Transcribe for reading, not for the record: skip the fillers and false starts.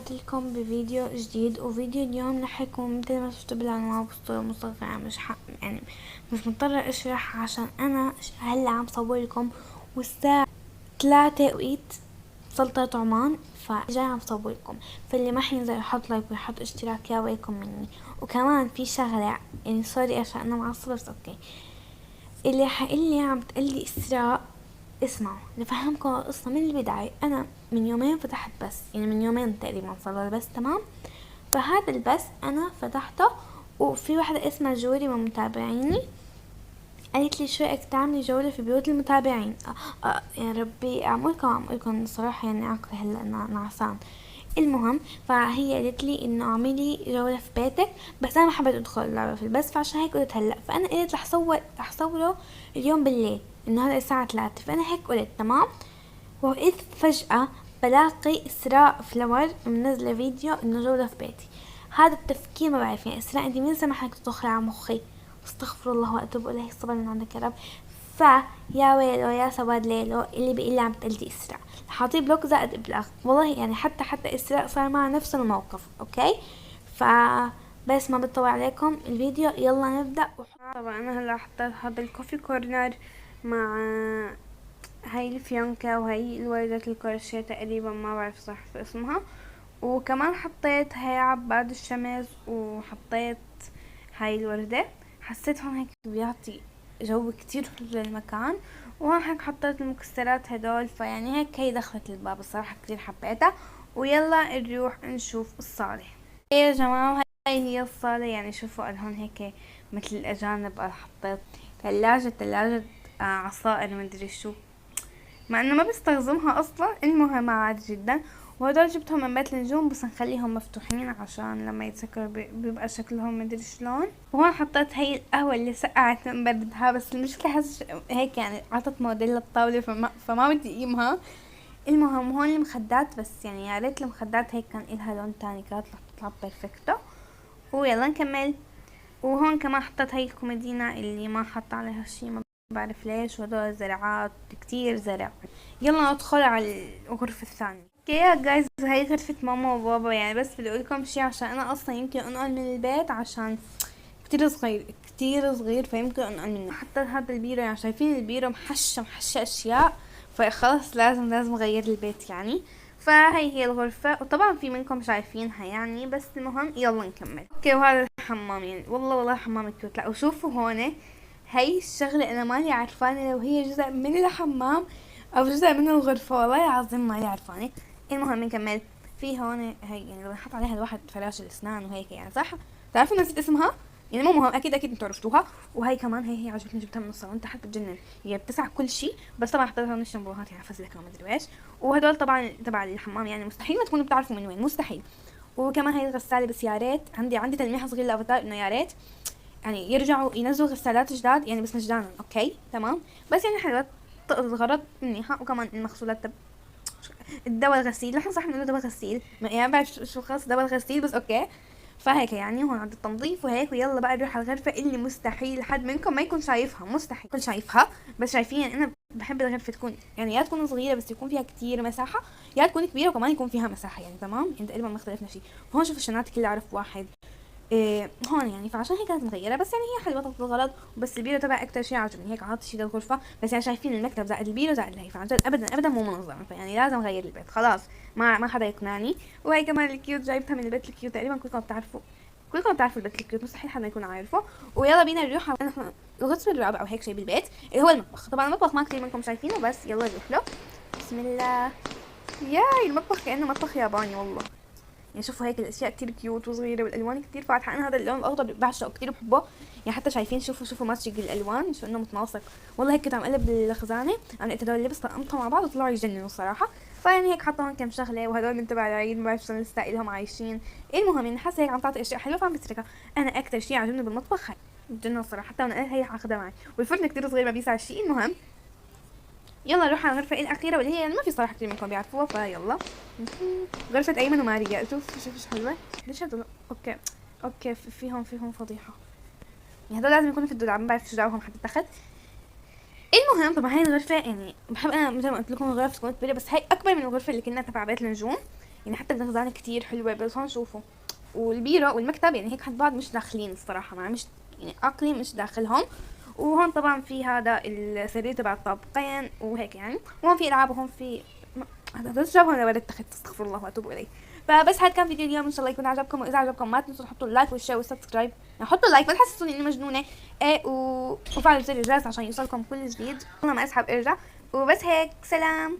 رجعت لكم بفيديو جديد. وفيديو اليوم رح يكون مثل ما شفتوا بالعنوان بصورة مصغرة، مش مضطرة اشرح عشان انا هلا عم صور لكم والساعة 3 وقت سلطة عمان، فجاي عم صور لكم. فاللي ما حينزل يحط لايك ويحط اشتراك يا ويلكم مني. وكمان في شغلة، يعني سوري عشان انا معصبة بس اوكي، اللي حقلي عم تقلي اسراء اسمعوا نفهمكم القصة من البداية. أنا من يومين فتحت بس، يعني من يومين تقريبا صار البث تمام. فهذا البث أنا فتحته وفي واحدة اسمها جوري من متابعيني قالت لي شو رأيك تعملي جولة في بيوت المتابعين. يا ربي أعملكم صراحة، يعني عقلي هلا نعسان. المهم فهي قالت لي انه اعملي جولة في بيتك، بس انا ما حبيت ادخل اللعبة في البث، فعشان هيك قلت هلا. فانا قلت رح صوره اليوم بالليل، انه هذا الساعة 3. فانا هيك قلت تمام. وإذ فجأة بلاقي إسراء فلور منزلة فيديو إنه جولة في بيتي. هذا التفكير ما بعرف، يعني إسراء أنت مين سمحك تدخلي على مخي؟ استغفر الله وأتوب إليه، صبر من عندك يا رب. فيا ويلو يا سواد ليلو اللي بيقول لي عم تقلدي إسراء، حاطيه بلوك زائد إبلاغ والله. يعني حتى إسراء صار معها نفس الموقف. أوكي، بس ما بتطول عليكم الفيديو، يلا نبدأ. طبعا أنا هلا حطيت هذا الكوفي كورنر مع هاي الفيونكة وهي الوردة الكروشيه تقريبا، ما بعرف صح في اسمها. وكمان حطيت هاي عباد الشمس وحطيت هاي الوردة، حسيت هون هيك بيعطي جو كتير حلو للمكان. وهون هيك حطيت المكسرات هدول، فيعني هيك هي دخلت الباب الصراحة كتير حبيتها. ويلا نروح نشوف الصالة. يا جماعة هاي هي الصالة، يعني شوفوا هون هيك مثل الأجانب. حطيت ثلاجة عصائر مدري شو، مع انه ما بستخدمها اصلا. المهم عادي جدا. وهدول جبتهم من بيت النجوم، بس نخليهم مفتوحين عشان لما يتسكروا بيبقى شكلهم مدري شلون. وهون حطيت هي القهوة اللي سقعت من بردها، بس المشكلة حس هيك يعني عطت موديل الطاولة، فما بدي اقيمها. المهم هون المخدات، بس يعني يا ريت المخدات هيك كان إلها لون تاني، كانت رح تطلع بيرفكتو. ويلا نكمل. وهون كمان حطيت هاي الكوميدينا اللي ما حط عليها شي، ما بعرف ليش. وهدول زرعات كتير زرع. يلا ندخل على الغرفة الثانية. اوكي يا جايز، هاي غرفة ماما وبابا. يعني بس بدي اقولكم شي، عشان انا اصلا يمكن انقل من البيت عشان كتير صغير فيمكن انقل منه. حتى هذا البيرو، يعني شايفين البيرو محشة اشياء، فخلص لازم اغير البيت يعني. فهي هي الغرفة، وطبعا في منكم شايفينها يعني، بس المهم يلا نكمل. اوكي، وهذا الحمام، يعني والله حمام كيوت. لا وشوفوا هون هاي الشغلة انا مالي عرفانة لو هي جزء من الحمام او جزء من الغرفة، والله العظيم مالي عرفانة. المهم نكمل. في هون هي يعني لو نحط عليها الواحد فراش الاسنان وهيك يعني، صح؟ تعرفوا نسيت اسمها، يعني مو مهم، اكيد انتوا عرفتوها. وهي كمان هي عجبتني، جبتها من الصالون تحت بتجنن، هي بتسع كل شيء. بس طبعا حطيتها من الشامبوهات يعني فزلكه وما ادري ايش. وهدول طبعا تبع الحمام، يعني مستحيل ما تكونوا بتعرفوا من وين، مستحيل. وكمان هي الغسالة، بس يا ريت عندي تلميح صغير لافاتار، انه يا ريت يعني يرجعوا ينزلوا غسالات جداد، يعني بس مجانا. اوكي تمام، بس يعني حلوة الغرض منيحة. وكمان المغسولات الدواء الغسيل، نحن صح بنقول دواء غسيل، يعني بعرف شو خاص دواء الغسيل، بس اوكي. فهيك يعني هون عند التنظيف وهيك. ويلا بقى نروح على الغرفة اللي مستحيل حد منكم ما يكون شايفها، مستحيل يكون شايفها. بس شايفين يعني انا بحب الغرفة تكون يعني يا تكون صغيرة بس يكون فيها كتير مساحة، يا تكون كبيرة وكمان يكون فيها مساحة، يعني تمام. يعني تقريبا ما اختلفنا شيء. هون شوف الشنات كلها عرف واحد. هون يعني فعشان هيك كانت مغيرة، بس يعني هي حلوة تغطي الغرض. وبس البيرو تبع اكتر شيء عجبني، هيك عاطي شيء للغرفة. بس يعني شايفين المكتب زائد البيرو زائد الهي، فعن جد ابدا مو منظم، فيعني لازم اغير البيت خلاص. ما حدا يقنعني. وهي كمان الكيوت جايبتها من البيت الكيوت، تقريبا كلكم بتعرفوا البيت الكيوت، مستحيل حدا يكون عارفه. ويلا بينا نروح على الغرفة الرابعة او هيك شيء بالبيت، اللي هو المطبخ. طبعا المطبخ ما كثير منكم شايفينه، بس يلا نروح له. بسم الله. ياي المطبخ كأنه مطبخ ياباني والله. يعني شوفوا هيك الاشياء كتير كيوت وصغيره والالوان كتير فاتحه. انا هذا اللون الاخضر بعشقه كتير بحبه. يعني حتى شايفين شوفوا ماتشنج الالوان، شو انه متناسق. والله هيك كنت عم اقلب بالخزانه، انا لقيت هدول اللبس طقمتهم مع بعض وطلعوا يجننوا الصراحه. فيعني هيك حاطه هون كم شغله، وهدول من تبع العيد ما بعرف شلون ستايلهم عايشين. المهم يعني حاسه هيك عم تعطي اشياء حلوه فعم بتركها. انا اكثر شيء عجبني بالمطبخ هاي بتجنن الصراحه، حتى وانا هي حاخذها معي. والفرن كتير صغير ما بيسع شيء. المهم يلا نروح على الغرفة الأخيرة، واللي هي يعني ما في صراحة كتير منكم بيعرفوها. فيلا غرفة أيمن وماريا. شوف ايش حلوة. ليش هدول؟ اوكي فيهم فضيحة، يعني هدول لازم يكونوا في الدولاب، ما بعرف شو دعوهم حتى تحت. المهم طبعا هاي الغرفة يعني بحب انا مثل ما قلت لكم الغرف تكون كبيرة، بس هاي أكبر من الغرفة اللي كنا تبع بيت النجوم. يعني حتى الغزالة كتير حلوة. بس هون شوفوا، والبيرو والمكتب يعني هيك حد بعض مش داخلين الصراحة، مش يعني عقلي مش داخلهم. وهون طبعا في هذا السرير تبع الطابقين وهيك يعني. وهون في العاب وهون في هذا الشباب هون ولد تخت، استغفر الله واتوب اليه. فبس هذا كان فيديو اليوم، ان شاء الله يكون عجبكم. واذا عجبكم ما تنسوا تحطوا اللايك والشير والسبسكرايب، يعني حطوا اللايك ما تحسسوني اني مجنونه. ايه وفعلوا زر الجرس عشان يوصلكم كل جديد. والله ما اسحب ارجع. وبس هيك، سلام.